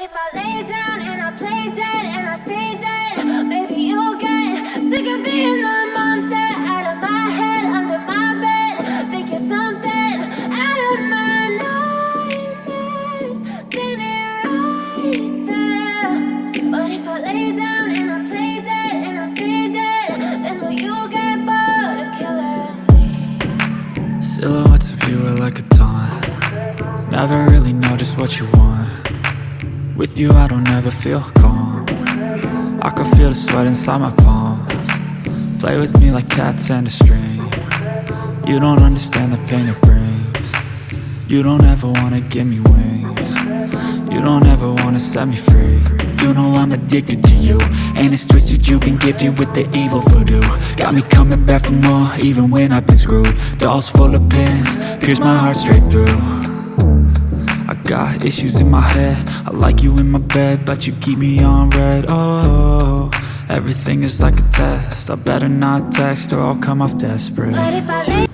if I lay down and I play dead and I stay dead, maybe you'll get sick of being the monster out of my head, under my bed. Think you're something out of my nightmares, standing right there. But if I lay down and I play dead and I stay dead, then will you get bored of killing me? Silhouettes of you are like a taunt. Never really know just what you want. With you I don't ever feel calm. I can feel the sweat inside my palms. Play with me like cats and a string. You don't understand the pain it brings. You don't ever wanna give me wings. You don't ever wanna set me free. You know I'm addicted to you, and it's twisted, you've been gifted with the evil voodoo. Got me coming back for more, even when I've been screwed. Dolls full of pins, pierce my heart straight through. I got issues in my head, I like you in my bed, but you keep me on red. Oh, everything is like a test, I better not text or I'll come off desperate. But if I lay